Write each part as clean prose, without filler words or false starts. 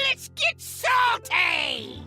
Let's get salty! Hey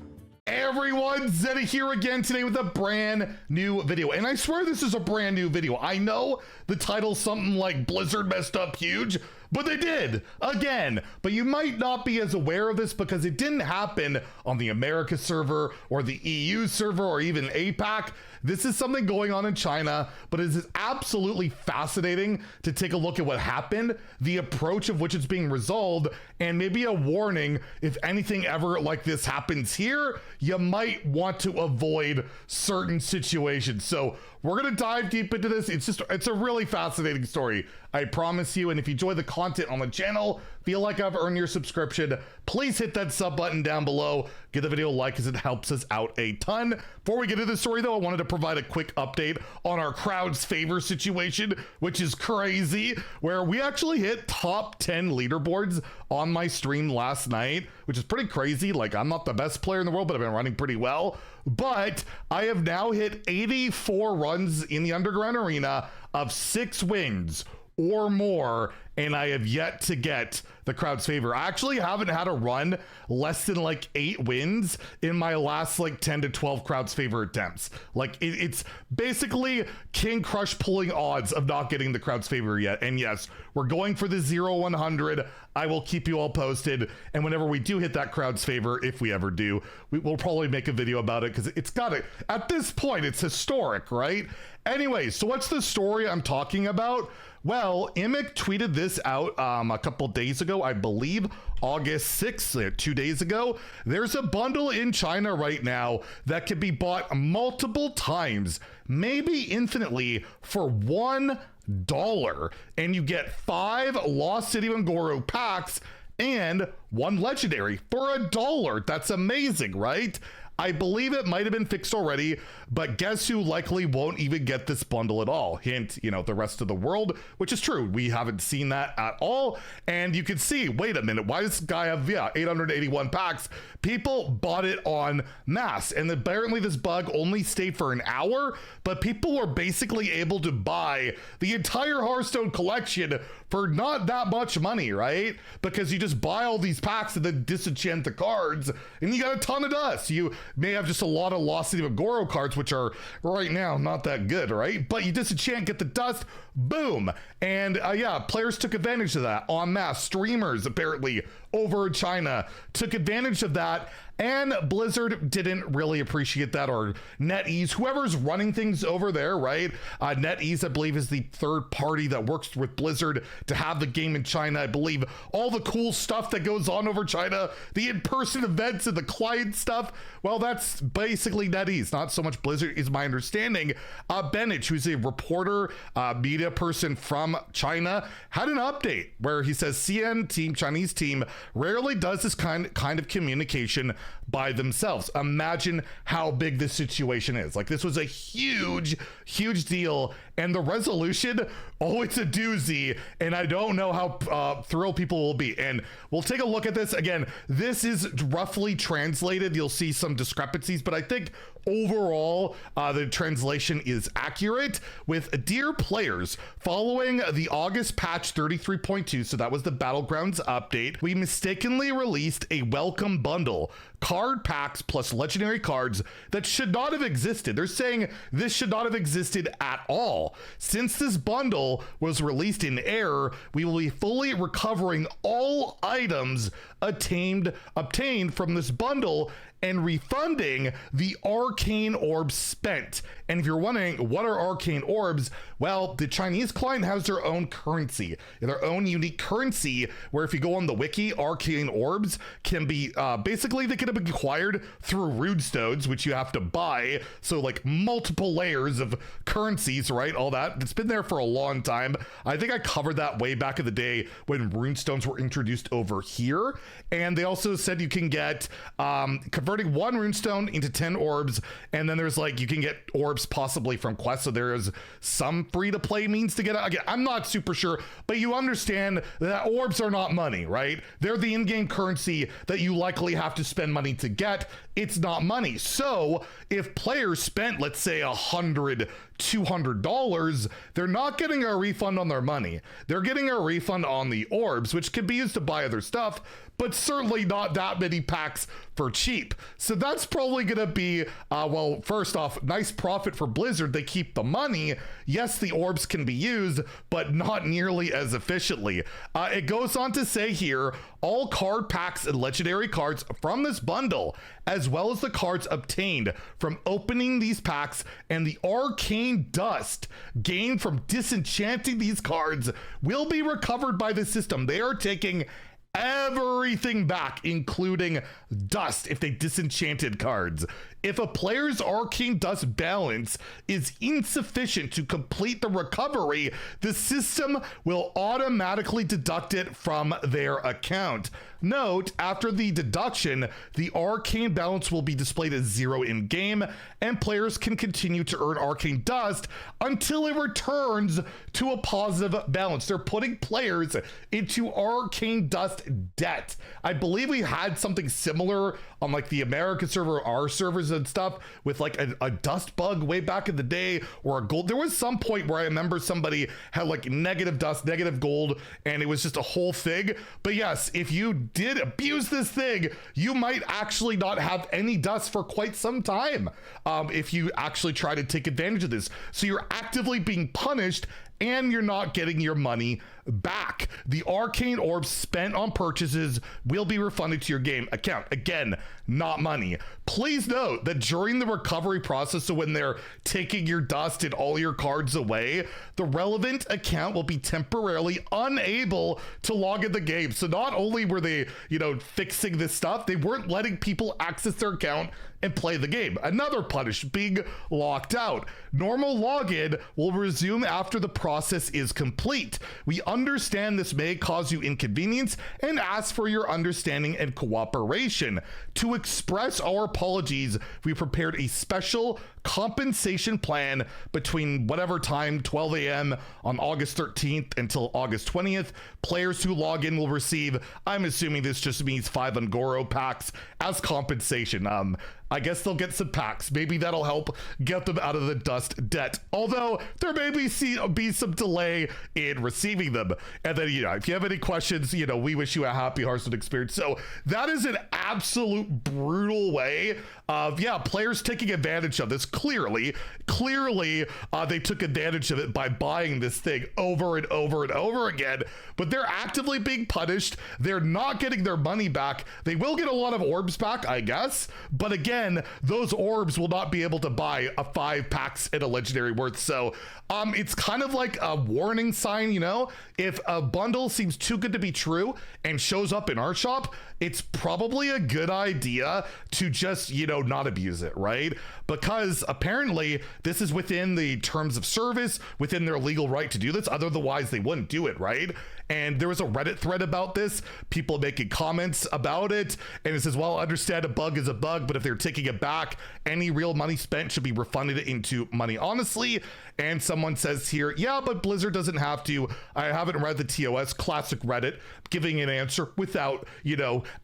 everyone, Zeddy here again today with a brand new video. And I swear this is a brand new video. I know the title's something like Blizzard messed up huge, but they did, again. But you might not be as aware of this because it didn't happen on the America server or the EU server or even APAC. This is something going on in China, but it is absolutely fascinating to take a look at what happened, the approach of which it's being resolved, and maybe a warning if anything ever like this happens here, you might want to avoid certain situations. So we're gonna dive deep into this. It's a really fascinating story, I promise you. And if you enjoy the content on the channel, feel like I've earned your subscription, please hit that sub button down below. Give the video a like as it helps us out a ton. Before we get into the story though, I wanted to provide a quick update on our crowd's favor situation, which is crazy, where we actually hit top 10 leaderboards on my stream last night, which is pretty crazy. Like, I'm not the best player in the world, but I've been running pretty well. But I have now hit 84 runs in the Underground Arena of 6 wins or more, and I have yet to get the crowd's favor. I actually haven't had a run less than like 8 wins in my last like 10 to 12 crowd's favor attempts. Like it's basically King Crush pulling odds of not getting the crowd's favor yet. And yes, we're going for the 0-100. I will keep you all posted. And whenever we do hit that crowd's favor, if we ever do, we'll probably make a video about it because it's got it. At this point, it's historic, right? Anyway, so what's the story I'm talking about? Well, Imic tweeted this out a couple days ago, I believe August 6th, 2 days ago. There's a bundle in China right now that can be bought multiple times, maybe infinitely, for $1. And you get 5 Lost City of Ngoro packs and 1 legendary for $1. That's amazing, right? I believe it might have been fixed already, but guess who likely won't even get this bundle at all? Hint, you know, the rest of the world, which is true. We haven't seen that at all. And you can see, wait a minute, why does this guy have, 881 packs? People bought it en masse. And apparently this bug only stayed for an hour, but people were basically able to buy the entire Hearthstone collection for not that much money, right? Because you just buy all these packs and then disenchant the cards, and you got a ton of dust. You may have just a lot of Lost City of Ngoro cards, which are right now not that good, right? But you disenchant, get the dust, boom. And players took advantage of that en masse. Streamers apparently over in China took advantage of that, and Blizzard didn't really appreciate that, or NetEase, whoever's running things over there, right? NetEase, I believe, is the third party that works with Blizzard to have the game in China. I believe all the cool stuff that goes on over China, the in-person events and the client stuff, well, that's basically NetEase, not so much Blizzard, is my understanding. Bennett, who's a reporter, media person from China, had an update where he says CN team, Chinese team, rarely does this kind of communication by themselves. Imagine how big this situation is. Like, this was a huge deal, and the resolution, oh, it's a doozy, and I don't know how thrilled people will be. And we'll take a look at this. Again, this is roughly translated. You'll see some discrepancies, but I think overall the translation is accurate. With dear players, following the August patch 33.2, so that was the Battlegrounds update, we mistakenly released a welcome bundle, card packs plus legendary cards that should not have existed. They're saying this should not have existed at all. Since this bundle was released in error, we will be fully recovering all items obtained from this bundle and refunding the arcane orbs spent. And if you're wondering, what are arcane orbs? Well, the Chinese client has their own currency, their own unique currency, where if you go on the wiki, arcane orbs can be, basically they can be acquired through runestones, which you have to buy. So like multiple layers of currencies, right? All that, it's been there for a long time. I think I covered that way back in the day when runestones were introduced over here. And they also said you can get, converting 1 runestone into 10 orbs, and then there's like you can get orbs possibly from quests, so there is some free to play means to get it. Again, I'm not super sure, but you understand that orbs are not money, right? They're the in-game currency that you likely have to spend money to get. It's not money. So if players spent, let's say, 100, $200, they're not getting a refund on their money. They're getting a refund on the orbs, which can be used to buy other stuff, but certainly not that many packs for cheap. So that's probably going to be, well, first off, nice profit for Blizzard. They keep the money. Yes, the orbs can be used, but not nearly as efficiently. It goes on to say here, all card packs and legendary cards from this bundle, as well as the cards obtained from opening these packs and the arcane dust gained from disenchanting these cards, will be recovered by the system. They are taking everything back, including dust if they disenchanted cards. If a player's arcane dust balance is insufficient to complete the recovery, the system will automatically deduct it from their account. Note, after the deduction, the arcane balance will be displayed as 0 in game, and players can continue to earn arcane dust until it returns to a positive balance. They're putting players into arcane dust debt. I believe we had something similar on like the American server, our servers and stuff, with like a dust bug way back in the day, or a gold. There was some point where I remember somebody had like negative dust, negative gold, and it was just a whole thing. But yes, if you did abuse this thing, you might actually not have any dust for quite some time if you actually try to take advantage of this. So you're actively being punished, and you're not getting your money back. The arcane orbs spent on purchases will be refunded to your game account. Again, not money. Please note that during the recovery process, so when they're taking your dust and all your cards away, the relevant account will be temporarily unable to log in the game. So not only were they, fixing this stuff, they weren't letting people access their account and play the game. Another punish, being locked out. Normal login will resume after the process is complete. We understand this may cause you inconvenience and ask for your understanding and cooperation. To express our apologies, we prepared a special compensation plan between whatever time, 12 a.m. on August 13th until August 20th. Players who log in will receive, I'm assuming this just means 5 Ungoro packs as compensation. I guess they'll get some packs. Maybe that'll help get them out of the dust debt. Although there may be some delay in receiving them. And then, if you have any questions, we wish you a happy Hearthstone experience. So that is an absolute brutal way of, players taking advantage of this. Clearly, they took advantage of it by buying this thing over and over and over again. But they're actively being punished. They're not getting their money back. They will get a lot of orbs back, I guess. But again, those orbs will not be able to buy 5 packs at a legendary worth. So it's kind of like a warning sign, if a bundle seems too good to be true and shows up in our shop, it's probably a good idea to just, not abuse it, right? Because apparently this is within the terms of service, within their legal right to do this. Otherwise, they wouldn't do it, right? And there was a Reddit thread about this, people making comments about it. And it says, well, understand a bug is a bug, but if they're taking it back, any real money spent should be refunded into money honestly. And someone says here, yeah, but Blizzard doesn't have to. I haven't read the TOS, classic Reddit, giving an answer without,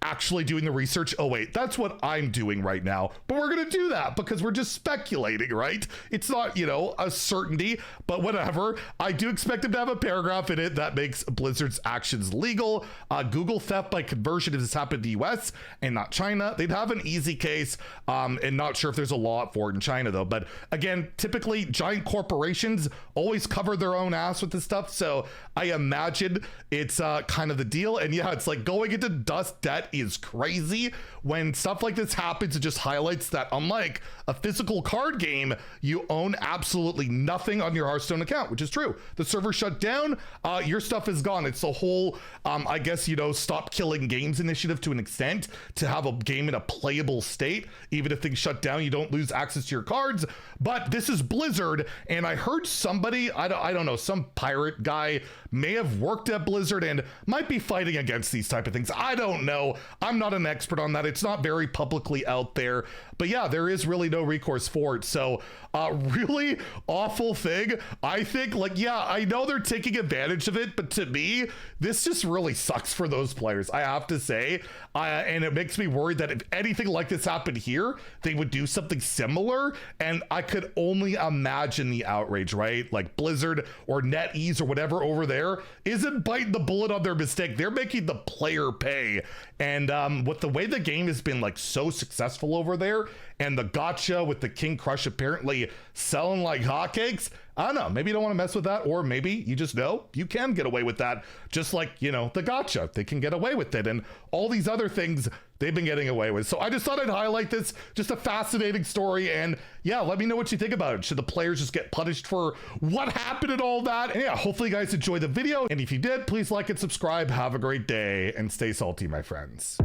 actually doing the research. Oh, wait, that's what I'm doing right now. But we're going to do that because we're just speculating, right? It's not, a certainty, but whatever. I do expect them to have a paragraph in it that makes Blizzard's actions legal. Google theft by conversion, if this happened in the US and not China, they'd have an easy case. And not sure if there's a law for it in China, though. But again, typically giant corporations always cover their own ass with this stuff. So I imagine it's kind of the deal. And yeah, it's like going into dust debt is crazy. When stuff like this happens, it just highlights that unlike a physical card game, you own absolutely nothing on your Hearthstone account, which is true. The server shut down, your stuff is gone. It's the whole, I guess, stop killing games initiative to an extent, to have a game in a playable state. Even if things shut down, you don't lose access to your cards. But this is Blizzard, and I heard somebody, I don't know, some pirate guy may have worked at Blizzard and might be fighting against these type of things. I don't know. I'm not an expert on that. It's not very publicly out there. But yeah, there is really no recourse for it. So really awful thing. I think, I know they're taking advantage of it, but to me, see, this just really sucks for those players, I have to say. And it makes me worried that if anything like this happened here, they would do something similar. And I could only imagine the outrage, right? Like Blizzard or NetEase or whatever over there isn't biting the bullet on their mistake. They're making the player pay. And with the way the game has been like so successful over there, and the gotcha with the King Crush apparently selling like hotcakes, I don't know, maybe you don't want to mess with that, or maybe you just know you can get away with that, just like, you know, the gotcha, they can get away with it, and all these other things they've been getting away with. So I just thought I'd highlight this, just a fascinating story, and yeah, let me know what you think about it. Should the players just get punished for what happened and all that? And yeah, hopefully you guys enjoyed the video, and if you did, please like and subscribe. Have a great day, and stay salty, my friends.